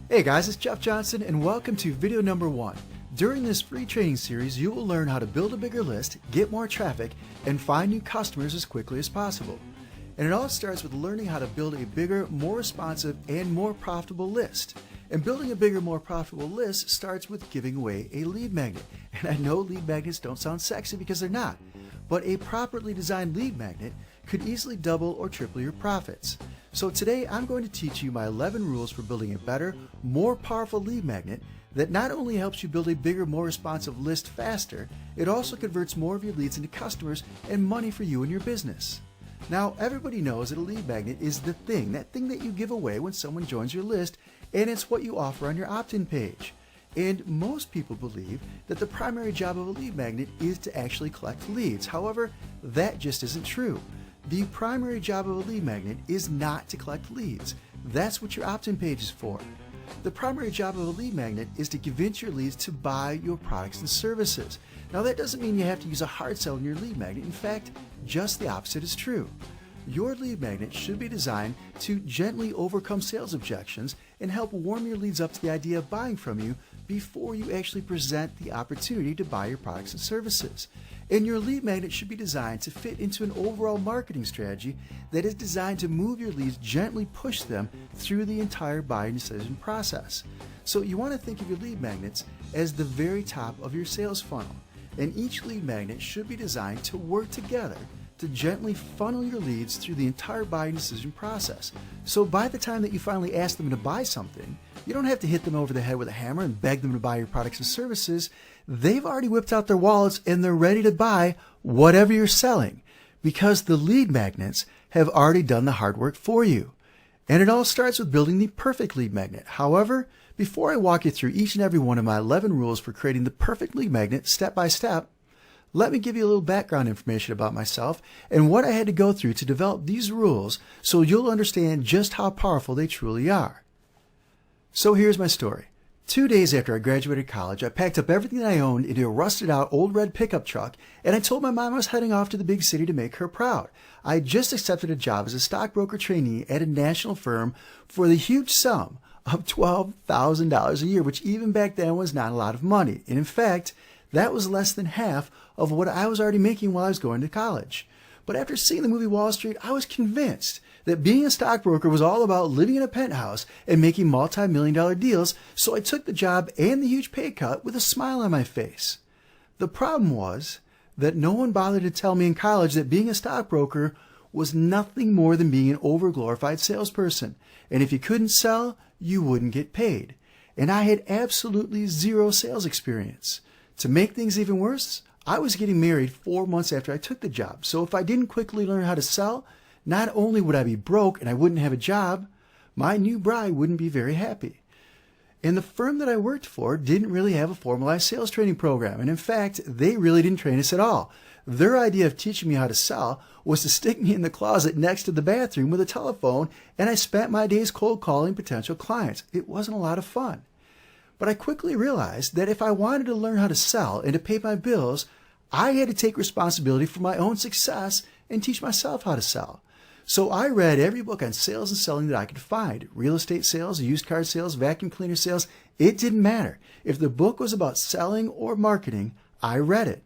Hey guys, it's Jeff Johnson and welcome to video number 1. During this free training series, you will learn how to build a bigger list, get more traffic, and find new customers as quickly as possible. And it all starts with learning how to build a bigger, more responsive, and more profitable list. And building a bigger, more profitable list starts with giving away a lead magnet. And I know lead magnets don't sound sexy because they're not, but a properly designed lead magnet could easily double or triple your profits. So today I'm going to teach you my 11 rules for building a better, more powerful lead magnet that not only helps you build a bigger, more responsive list faster, it also converts more of your leads into customers and money for you and your business. Now, everybody knows that a lead magnet is that thing that you give away when someone joins your list, and it's what you offer on your opt-in page. And most people believe that the primary job of a lead magnet is to actually collect leads. However, that just isn't true. The primary job of a lead magnet is not to collect leads. That's what your opt-in page is for. The primary job of a lead magnet is to convince your leads to buy your products and services. Now that doesn't mean you have to use a hard sell in your lead magnet. In fact, just the opposite is true. Your lead magnet should be designed to gently overcome sales objections and help warm your leads up to the idea of buying from you before you actually present the opportunity to buy your products and services. And your lead magnet should be designed to fit into an overall marketing strategy that is designed to move your leads, gently push them through the entire buying decision process. So you want to think of your lead magnets as the very top of your sales funnel. And each lead magnet should be designed to work together to gently funnel your leads through the entire buying decision process. So by the time that you finally ask them to buy something, you don't have to hit them over the head with a hammer and beg them to buy your products and services. They've already whipped out their wallets and they're ready to buy whatever you're selling because the lead magnets have already done the hard work for you. And it all starts with building the perfect lead magnet. However, before I walk you through each and every one of my 11 rules for creating the perfect lead magnet step by step, let me give you a little background information about myself and what I had to go through to develop these rules so you'll understand just how powerful they truly are. So here's my story. 2 days after I graduated college, I packed up everything that I owned into a rusted out old red pickup truck and I told my mom I was heading off to the big city to make her proud. I had just accepted a job as a stockbroker trainee at a national firm for the huge sum of $12,000 a year, which even back then was not a lot of money. And in fact, that was less than half of what I was already making while I was going to college. But after seeing the movie Wall Street, I was convinced that being a stockbroker was all about living in a penthouse and making multi-million-dollar deals, so I took the job and the huge pay cut with a smile on my face. The problem was that no one bothered to tell me in college that being a stockbroker was nothing more than being an overglorified salesperson. And if you couldn't sell, you wouldn't get paid. And I had absolutely zero sales experience. To make things even worse, I was getting married 4 months after I took the job. So if I didn't quickly learn how to sell, not only would I be broke and I wouldn't have a job, my new bride wouldn't be very happy. And the firm that I worked for didn't really have a formalized sales training program. And in fact, they really didn't train us at all. Their idea of teaching me how to sell was to stick me in the closet next to the bathroom with a telephone, and I spent my days cold calling potential clients. It wasn't a lot of fun. But I quickly realized that if I wanted to learn how to sell and to pay my bills, I had to take responsibility for my own success and teach myself how to sell. So I read every book on sales and selling that I could find. Real estate sales, used car sales, vacuum cleaner sales. It didn't matter. If the book was about selling or marketing, I read it.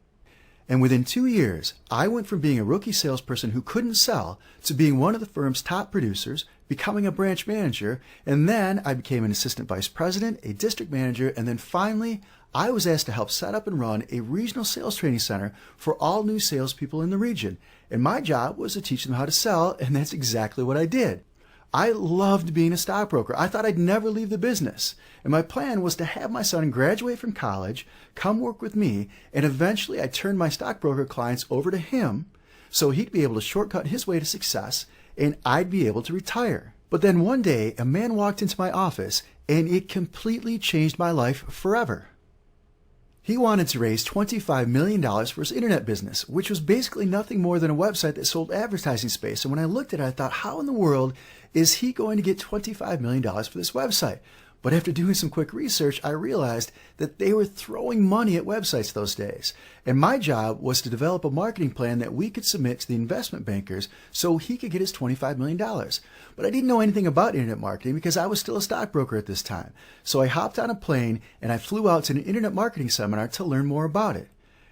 And within 2 years, I went from being a rookie salesperson who couldn't sell to being one of the firm's top producers, becoming a branch manager, and then I became an assistant vice president, a district manager, and then finally, I was asked to help set up and run a regional sales training center for all new salespeople in the region. And my job was to teach them how to sell, and that's exactly what I did. I loved being a stockbroker. I thought I'd never leave the business. And my plan was to have my son graduate from college, come work with me, and eventually I'd turn my stockbroker clients over to him so he'd be able to shortcut his way to success and I'd be able to retire. But then one day, a man walked into my office and it completely changed my life forever. He wanted to raise $25 million for his internet business, which was basically nothing more than a website that sold advertising space. And when I looked at it, I thought, how in the world is he going to get $25 million for this website? But after doing some quick research, I realized that they were throwing money at websites those days. And my job was to develop a marketing plan that we could submit to the investment bankers so he could get his $25 million. But I didn't know anything about internet marketing because I was still a stockbroker at this time. So I hopped on a plane and I flew out to an internet marketing seminar to learn more about it.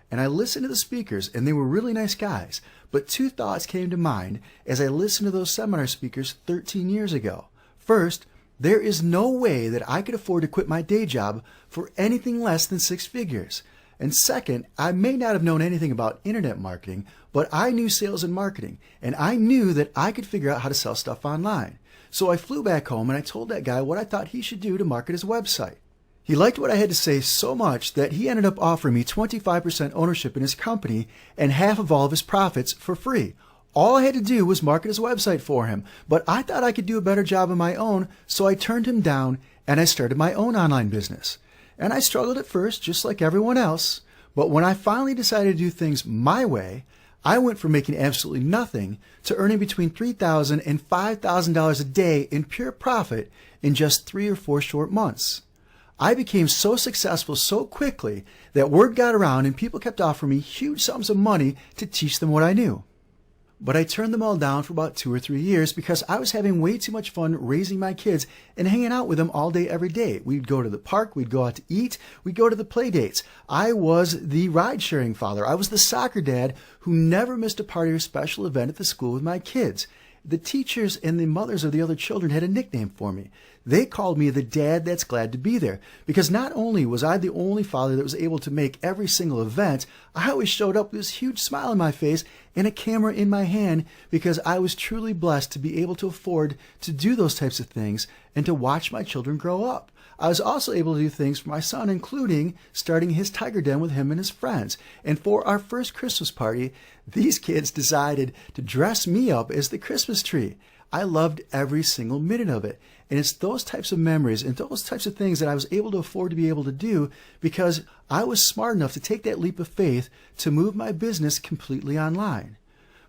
And I listened to the speakers, and they were really nice guys. But two thoughts came to mind as I listened to those seminar speakers 13 years ago. First, there is no way that I could afford to quit my day job for anything less than 6 figures. And second, I may not have known anything about internet marketing, but I knew sales and marketing, and I knew that I could figure out how to sell stuff online. So I flew back home and I told that guy what I thought he should do to market his website. He liked what I had to say so much that he ended up offering me 25% ownership in his company and half of all of his profits for free. All I had to do was market his website for him, but I thought I could do a better job on my own, so I turned him down and I started my own online business. And I struggled at first, just like everyone else, but when I finally decided to do things my way, I went from making absolutely nothing to earning between $3,000 and $5,000 a day in pure profit in just 3 or 4 short months. I became so successful so quickly that word got around and people kept offering me huge sums of money to teach them what I knew. But I turned them all down for about 2 or 3 years because I was having way too much fun raising my kids and hanging out with them all day, every day. We'd go to the park, we'd go out to eat, we'd go to the play dates. I was the ride-sharing father. I was the soccer dad who never missed a party or special event at the school with my kids. The teachers and the mothers of the other children had a nickname for me. They called me the dad that's glad to be there, because not only was I the only father that was able to make every single event, I always showed up with this huge smile on my face and a camera in my hand because I was truly blessed to be able to afford to do those types of things and to watch my children grow up. I was also able to do things for my son, including starting his tiger den with him and his friends. And for our first Christmas party, these kids decided to dress me up as the Christmas tree. I loved every single minute of it. And it's those types of memories and those types of things that I was able to afford to be able to do because I was smart enough to take that leap of faith to move my business completely online.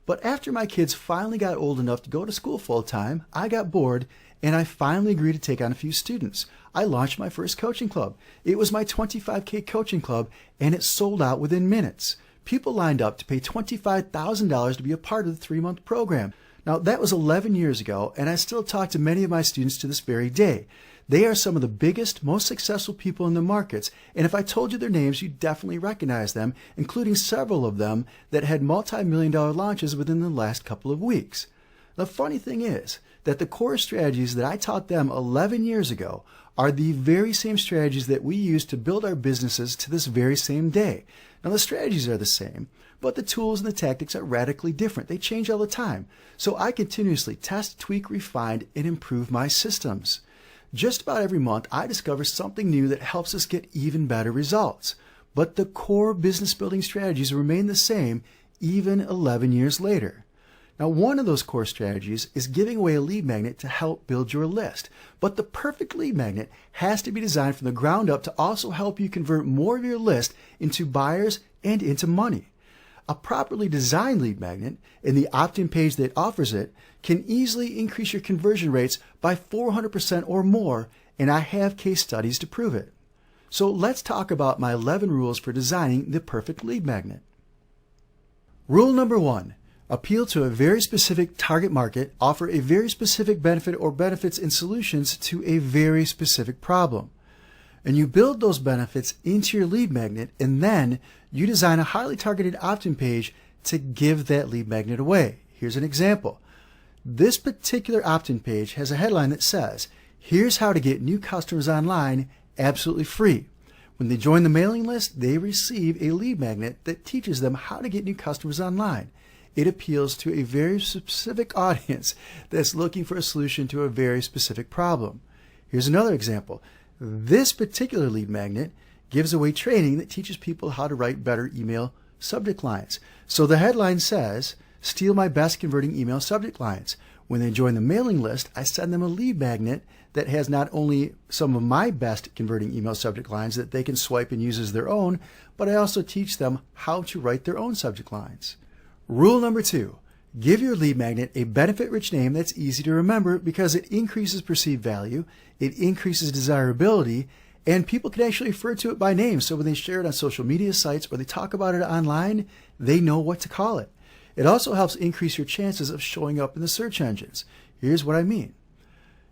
But after my kids finally got old enough to go to school full time, I got bored and I finally agreed to take on a few students. I launched my first coaching club. It was my 25K coaching club and it sold out within minutes. People lined up to pay $25,000 to be a part of the 3-month program. Now, that was 11 years ago, and I still talk to many of my students to this very day. They are some of the biggest, most successful people in the markets, and if I told you their names, you'd definitely recognize them, including several of them that had multi-million-dollar launches within the last couple of weeks. The funny thing is that the core strategies that I taught them 11 years ago are the very same strategies that we use to build our businesses to this very same day. Now, the strategies are the same, but the tools and the tactics are radically different. They change all the time. So I continuously test, tweak, refine, and improve my systems. Just about every month, I discover something new that helps us get even better results. But the core business building strategies remain the same even 11 years later. Now, one of those core strategies is giving away a lead magnet to help build your list. But the perfect lead magnet has to be designed from the ground up to also help you convert more of your list into buyers and into money. A properly designed lead magnet and the opt-in page that offers it can easily increase your conversion rates by 400% or more, and I have case studies to prove it. So let's talk about my 11 rules for designing the perfect lead magnet. Rule number 1. Appeal to a very specific target market, offer a very specific benefit or benefits and solutions to a very specific problem. And you build those benefits into your lead magnet, and then you design a highly targeted opt-in page to give that lead magnet away. Here's an example. This particular opt-in page has a headline that says, "Here's how to get new customers online absolutely free." When they join the mailing list, they receive a lead magnet that teaches them how to get new customers online. It appeals to a very specific audience that's looking for a solution to a very specific problem. Here's another example. This particular lead magnet gives away training that teaches people how to write better email subject lines. So the headline says, "Steal my best converting email subject lines." When they join the mailing list, I send them a lead magnet that has not only some of my best converting email subject lines that they can swipe and use as their own, but I also teach them how to write their own subject lines. Rule number 2, Give your lead magnet a benefit-rich name that's easy to remember because it increases perceived value, it increases desirability, and people can actually refer to it by name. So when they share it on social media sites or they talk about it online, they know what to call it. It also helps increase your chances of showing up in the search engines. Here's what I mean.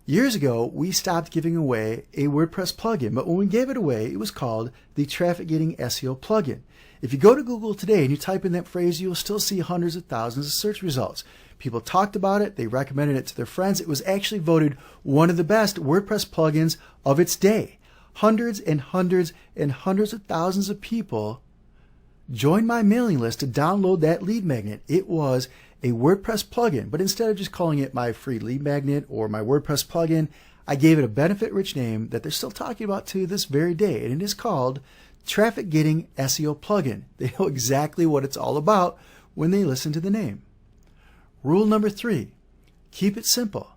Years ago, we stopped giving away a WordPress plugin, but when we gave it away, it was called the Traffic Getting SEO plugin. If you go to Google today and you type in that phrase, you'll still see hundreds of thousands of search results. People talked about it, they recommended it to their friends. It was actually voted one of the best WordPress plugins of its day. Hundreds and hundreds and hundreds of thousands of people joined my mailing list to download that lead magnet. It was a WordPress plugin, but instead of just calling it my free lead magnet or my WordPress plugin, I gave it a benefit-rich name that they're still talking about to this very day, and it is called Traffic Getting SEO Plugin. They know exactly what it's all about when they listen to the name. Rule number 3, keep it simple.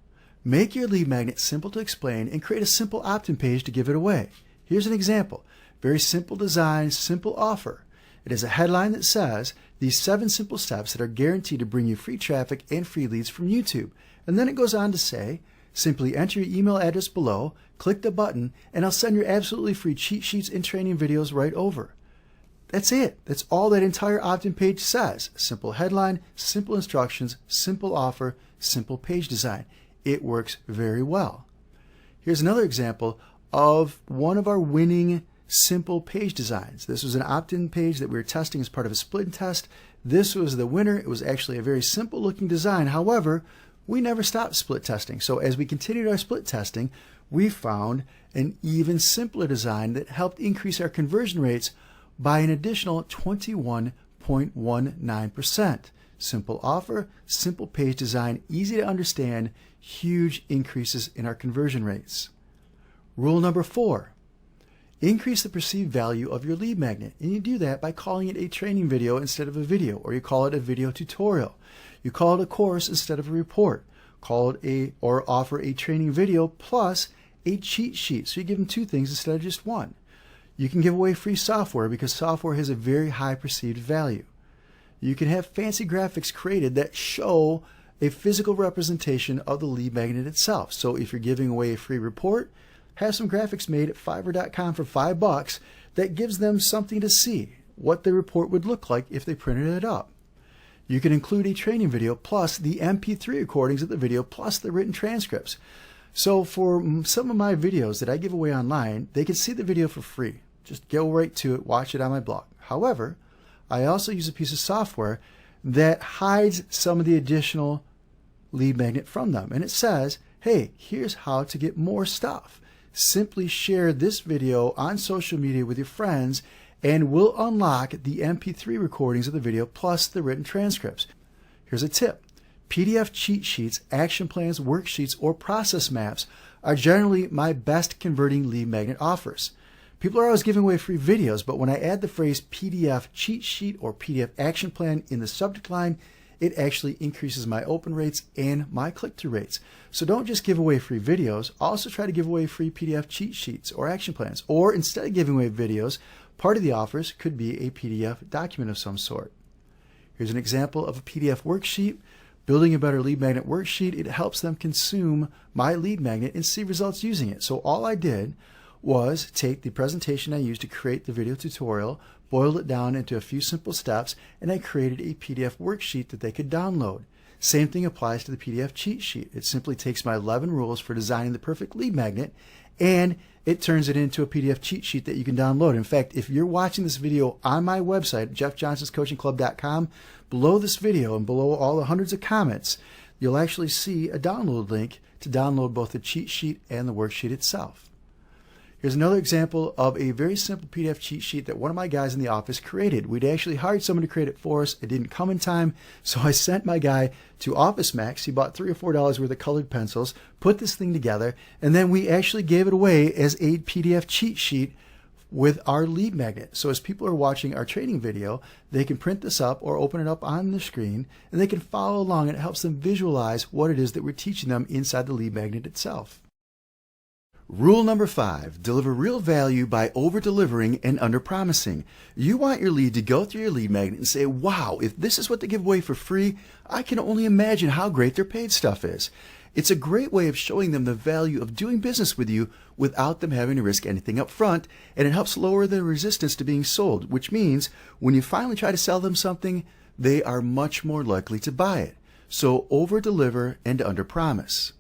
Make your lead magnet simple to explain and create a simple opt-in page to give it away. Here's an example. Very simple design, simple offer. It has a headline that says, these 7 simple steps that are guaranteed to bring you free traffic and free leads from YouTube. And then it goes on to say, simply enter your email address below, click the button, and I'll send your absolutely free cheat sheets and training videos right over. That's it. That's all that entire opt-in page says. Simple headline, simple instructions, simple offer, simple page design. It works very well. Here's another example of one of our winning simple page designs. This was an opt-in page that we were testing as part of a split test. This was the winner. It was actually a very simple looking design. However, we never stopped split testing. So as we continued our split testing, we found an even simpler design that helped increase our conversion rates by an additional 21.19%. Simple offer, simple page design, easy to understand, huge increases in our conversion rates. Rule number 4. Increase the perceived value of your lead magnet, and you do that by calling it a training video instead of a video, or you call it a video tutorial. You call it a course instead of a report. Call it or offer a training video plus a cheat sheet. So you give them 2 things instead of just 1. You can give away free software because software has a very high perceived value. You can have fancy graphics created that show a physical representation of the lead magnet itself. So if you're giving away a free report, have some graphics made at Fiverr.com for $5 that gives them something to see, what the report would look like if they printed it up. You can include a training video plus the MP3 recordings of the video plus the written transcripts. So for some of my videos that I give away online, they can see the video for free. Just go right to it, watch it on my blog. However, I also use a piece of software that hides some of the additional lead magnet from them. And it says, hey, here's how to get more stuff. Simply share this video on social media with your friends and we'll unlock the MP3 recordings of the video plus the written transcripts. Here's a tip. PDF cheat sheets, action plans, worksheets, or process maps are generally my best converting lead magnet offers. People are always giving away free videos, but when I add the phrase PDF cheat sheet or PDF action plan in the subject line, it actually increases my open rates and my click-through rates. So don't just give away free videos, also try to give away free PDF cheat sheets or action plans. Or instead of giving away videos, part of the offers could be a PDF document of some sort. Here's an example of a PDF worksheet. Building a better lead magnet worksheet, it helps them consume my lead magnet and see results using it. So all I did was take the presentation I used to create the video tutorial, boiled it down into a few simple steps, and I created a PDF worksheet that they could download. Same thing applies to the PDF cheat sheet. It simply takes my 11 rules for designing the perfect lead magnet and it turns it into a PDF cheat sheet that you can download. In fact, if you're watching this video on my website, jeffjohnsonscoachingclub.com, below this video and below all the hundreds of comments, you'll actually see a download link to download both the cheat sheet and the worksheet itself. Here's another example of a very simple PDF cheat sheet that one of my guys in the office created. We'd actually hired someone to create it for us. It didn't come in time, so I sent my guy to Office Max. He bought $3 or $4 worth of colored pencils, put this thing together, and then we actually gave it away as a PDF cheat sheet with our lead magnet. So as people are watching our training video, they can print this up or open it up on the screen, and they can follow along, and it helps them visualize what it is that we're teaching them inside the lead magnet itself. Rule number 5, deliver real value by over-delivering and under-promising. You want your lead to go through your lead magnet and say, wow, if this is what they give away for free, I can only imagine how great their paid stuff is. It's a great way of showing them the value of doing business with you without them having to risk anything up front, and it helps lower their resistance to being sold, which means when you finally try to sell them something, they are much more likely to buy it. So over-deliver and under-promise.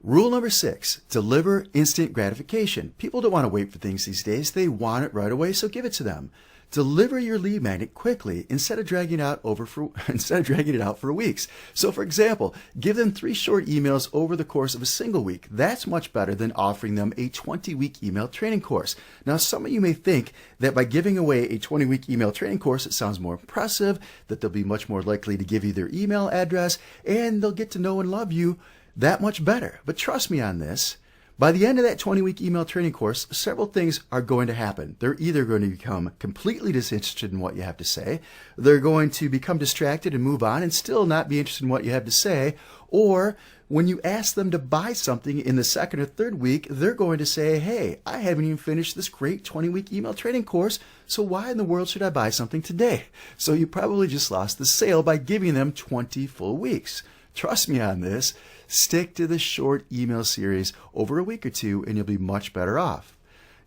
Rule number 6, deliver instant gratification. People don't want to wait for things these days. They want it right away, so give it to them. Deliver your lead magnet quickly instead of dragging it out for weeks. So for example, give them 3 short emails over the course of a single week. That's much better than offering them a 20-week email training course. Now, some of you may think that by giving away a 20-week email training course, it sounds more impressive, that they'll be much more likely to give you their email address, and they'll get to know and love you that much better. But trust me on this. By the end of that 20-week email training course, several things are going to happen. They're either going to become completely disinterested in what you have to say, they're going to become distracted and move on and still not be interested in what you have to say, or when you ask them to buy something in the 2nd or 3rd week, they're going to say, hey, I haven't even finished this great 20-week email training course, so why in the world should I buy something today? So you probably just lost the sale by giving them 20 full weeks. Trust me on this. Stick to the short email series over a week or 2 and you'll be much better off.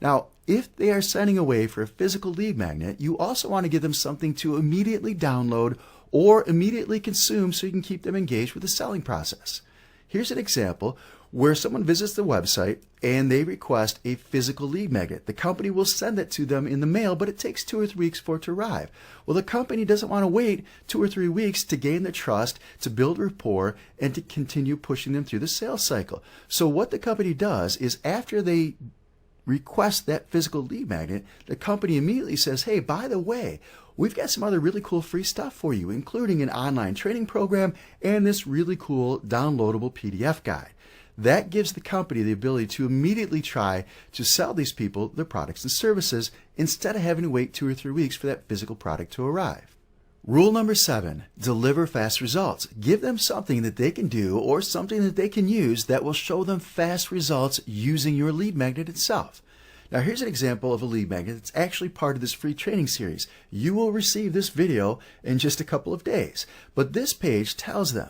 Now, if they are sending away for a physical lead magnet, you also want to give them something to immediately download or immediately consume so you can keep them engaged with the selling process. Here's an example where someone visits the website and they request a physical lead magnet. The company will send it to them in the mail, but it takes 2 or 3 weeks for it to arrive. Well, the company doesn't want to wait 2 or 3 weeks to gain their trust, to build rapport, and to continue pushing them through the sales cycle. So what the company does is after they request that physical lead magnet, the company immediately says, hey, by the way, we've got some other really cool free stuff for you, including an online training program and this really cool downloadable PDF guide. That gives the company the ability to immediately try to sell these people their products and services instead of having to wait 2 or 3 weeks for that physical product to arrive. Rule number 7, deliver fast results. Give them something that they can do or something that they can use that will show them fast results using your lead magnet itself. Now here's an example of a lead magnet that's actually part of this free training series. You will receive this video in just a couple of days, but this page tells them,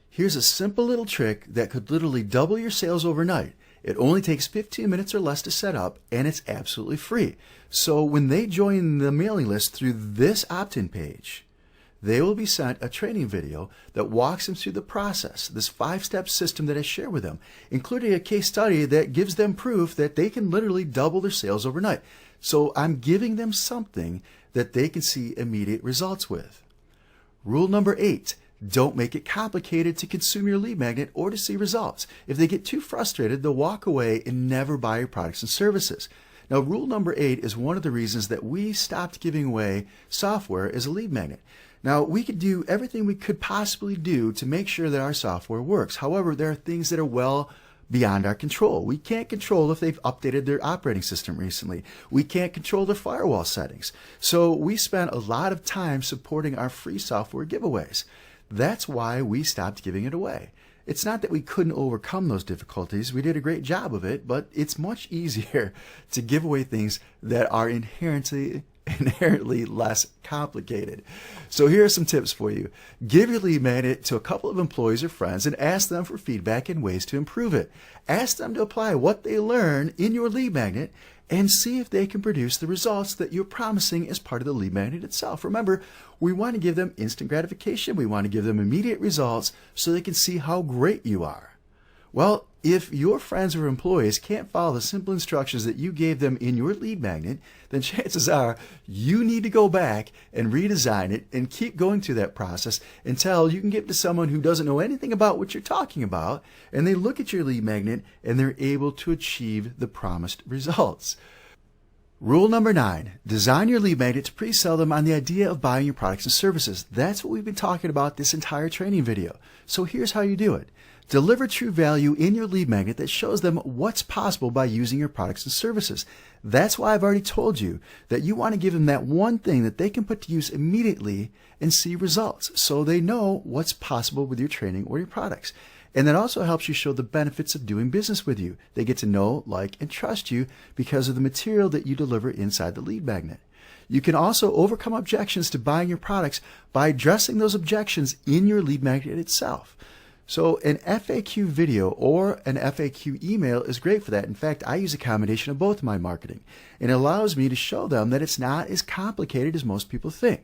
here's a simple little trick that could literally double your sales overnight. It only takes 15 minutes or less to set up, and it's absolutely free. So when they join the mailing list through this opt-in page, they will be sent a training video that walks them through the process, this 5-step system that I share with them, including a case study that gives them proof that they can literally double their sales overnight. So I'm giving them something that they can see immediate results with. Rule number 8. Don't make it complicated to consume your lead magnet or to see results. If they get too frustrated, they'll walk away and never buy your products and services. Now, rule number 8 is one of the reasons that we stopped giving away software as a lead magnet. Now, we could do everything we could possibly do to make sure that our software works. However, there are things that are well beyond our control. We can't control if they've updated their operating system recently. We can't control their firewall settings. So we spent a lot of time supporting our free software giveaways. That's why we stopped giving it away. It's not that we couldn't overcome those difficulties. We did a great job of it, but it's much easier to give away things that are inherently less complicated. So here are some tips for you. Give your lead magnet to a couple of employees or friends and ask them for feedback and ways to improve it. Ask them to apply what they learn in your lead magnet and see if they can produce the results that you're promising as part of the lead magnet itself. Remember, we want to give them instant gratification. We want to give them immediate results so they can see how great you are. Well, if your friends or employees can't follow the simple instructions that you gave them in your lead magnet, then chances are you need to go back and redesign it and keep going through that process until you can give it to someone who doesn't know anything about what you're talking about, and they look at your lead magnet and they're able to achieve the promised results. Rule number 9, design your lead magnet to pre-sell them on the idea of buying your products and services. That's what we've been talking about this entire training video. So here's how you do it. Deliver true value in your lead magnet that shows them what's possible by using your products and services. That's why I've already told you that you want to give them that one thing that they can put to use immediately and see results so they know what's possible with your training or your products. And that also helps you show the benefits of doing business with you. They get to know, like, and trust you because of the material that you deliver inside the lead magnet. You can also overcome objections to buying your products by addressing those objections in your lead magnet itself. So an FAQ video or an FAQ email is great for that. In fact, I use a combination of both in my marketing. And it allows me to show them that it's not as complicated as most people think.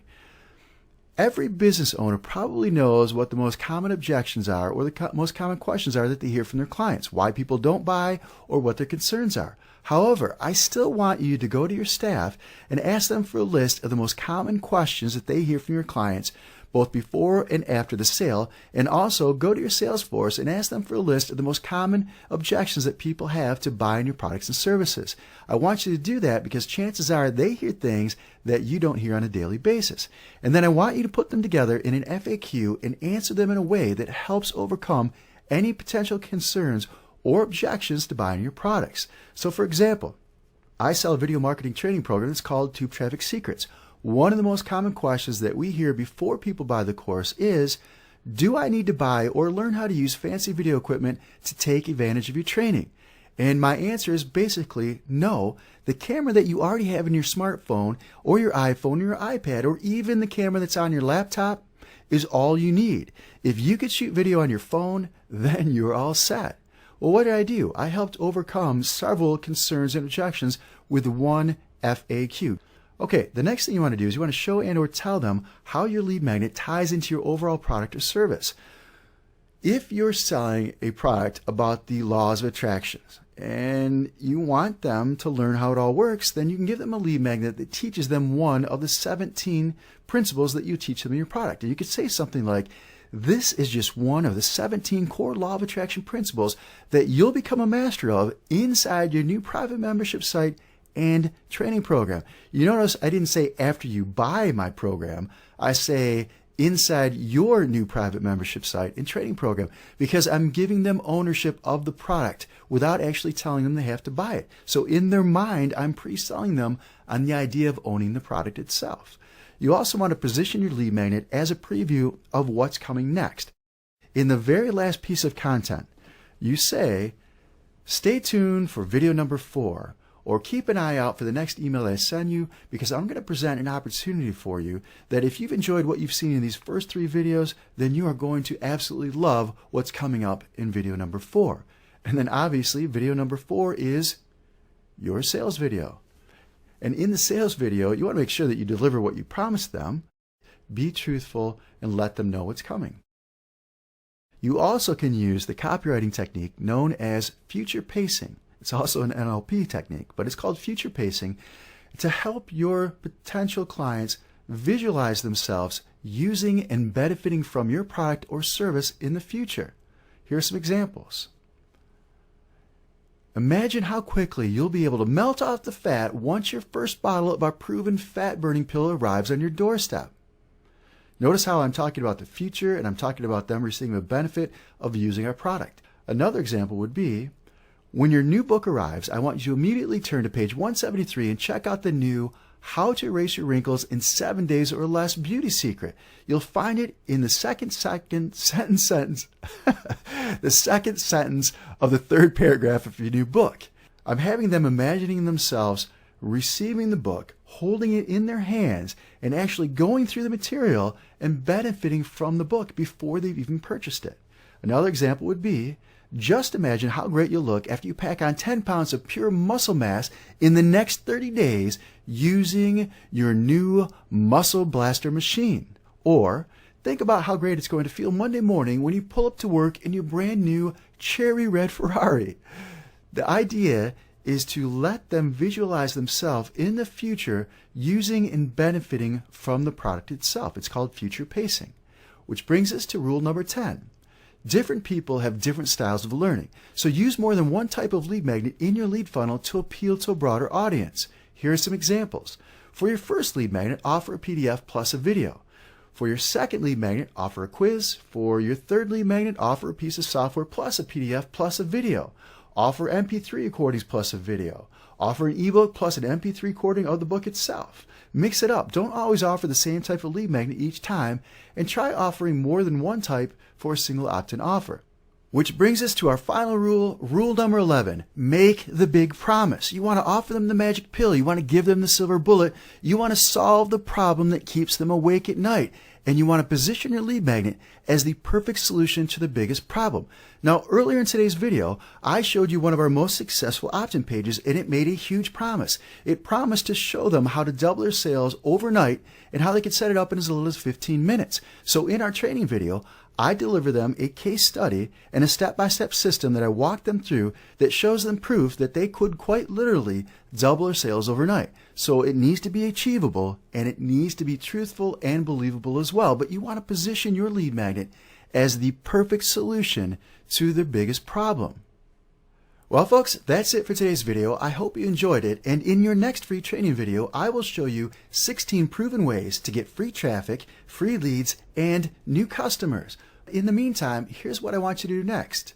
Every business owner probably knows what the most common objections are or the most common questions are that they hear from their clients, why people don't buy or what their concerns are. However, I still want you to go to your staff and ask them for a list of the most common questions that they hear from your clients, both before and after the sale, and also go to your sales force and ask them for a list of the most common objections that people have to buying your products and services. I want you to do that because chances are they hear things that you don't hear on a daily basis. And then I want you to put them together in an FAQ and answer them in a way that helps overcome any potential concerns or objections to buying your products. So for example, I sell a video marketing training program that's called Tube Traffic Secrets. One of the most common questions that we hear before people buy the course is, do I need to buy or learn how to use fancy video equipment to take advantage of your training? And my answer is basically no. The camera that you already have in your smartphone or your iPhone or your iPad or even the camera that's on your laptop is all you need. If you could shoot video on your phone, then you're all set. Well, what did I do? I helped overcome several concerns and objections with one FAQ. Okay, the next thing you want to do is you want to show and or tell them how your lead magnet ties into your overall product or service. If you're selling a product about the laws of attraction and you want them to learn how it all works, then you can give them a lead magnet that teaches them one of the 17 principles that you teach them in your product. And you could say something like, this is just one of the 17 core law of attraction principles that you'll become a master of inside your new private membership site and training program. You notice I didn't say after you buy my program. I say inside your new private membership site and training program because I'm giving them ownership of the product without actually telling them they have to buy it. So in their mind, I'm pre-selling them on the idea of owning the product itself. You also want to position your lead magnet as a preview of what's coming next. In the very last piece of content, you say, stay tuned for video number 4, or keep an eye out for the next email I send you because I'm going to present an opportunity for you that if you've enjoyed what you've seen in these first 3 videos, then you are going to absolutely love what's coming up in video number 4. And then obviously video number 4 is your sales video. And in the sales video, you want to make sure that you deliver what you promised them, be truthful, and let them know what's coming. You also can use the copywriting technique known as future pacing. It's also an NLP technique, but it's called future pacing to help your potential clients visualize themselves using and benefiting from your product or service in the future. Here are some examples. Imagine how quickly you'll be able to melt off the fat once your first bottle of our proven fat-burning pill arrives on your doorstep. Notice how I'm talking about the future and I'm talking about them receiving the benefit of using our product. Another example would be, when your new book arrives, I want you to immediately turn to page 173 and check out the new How to Erase Your Wrinkles in 7 Days or Less Beauty Secret. You'll find it in the second sentence the second sentence of the 3rd paragraph of your new book. I'm having them imagining themselves receiving the book, holding it in their hands, and actually going through the material and benefiting from the book before they've even purchased it. Another example would be, just imagine how great you'll look after you pack on 10 pounds of pure muscle mass in the next 30 days using your new Muscle Blaster machine. Or think about how great it's going to feel Monday morning when you pull up to work in your brand new cherry red Ferrari. The idea is to let them visualize themselves in the future using and benefiting from the product itself. It's called future pacing, which brings us to rule number 10. Different people have different styles of learning, so use more than one type of lead magnet in your lead funnel to appeal to a broader audience. Here are some examples. For your first lead magnet, offer a PDF plus a video. For your second lead magnet, offer a quiz. For your third lead magnet, offer a piece of software plus a PDF plus a video. Offer MP3 recordings plus a video. Offer an ebook plus an MP3 recording of the book itself. Mix it up. Don't always offer the same type of lead magnet each time, and try offering more than one type for a single opt-in offer. Which brings us to our final rule, rule number 11. Make the big promise. You want to offer them the magic pill. You want to give them the silver bullet. You want to solve the problem that keeps them awake at night. And you want to position your lead magnet as the perfect solution to the biggest problem. Now, earlier in today's video, I showed you one of our most successful opt-in pages, and it made a huge promise. It promised to show them how to double their sales overnight and how they could set it up in as little as 15 minutes. So in our training video, I deliver them a case study and a step-by-step system that I walk them through that shows them proof that they could quite literally double their sales overnight. So it needs to be achievable, and it needs to be truthful and believable as well. But you want to position your lead magnet as the perfect solution to their biggest problem. Well, folks, that's it for today's video. I hope you enjoyed it. And in your next free training video, I will show you 16 proven ways to get free traffic, free leads, and new customers. In the meantime, here's what I want you to do next.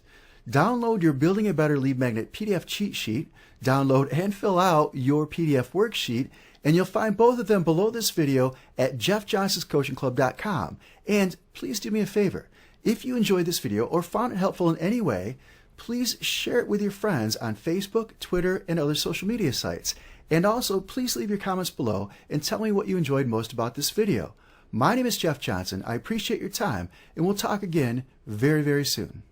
Download your Building a Better Lead Magnet PDF cheat sheet, download and fill out your PDF worksheet, and you'll find both of them below this video at jeffjohnsonscoachingclub.com. And please do me a favor. If you enjoyed this video or found it helpful in any way, please share it with your friends on Facebook, Twitter, and other social media sites. And also, please leave your comments below and tell me what you enjoyed most about this video. My name is Jeff Johnson. I appreciate your time, and we'll talk again very, very soon.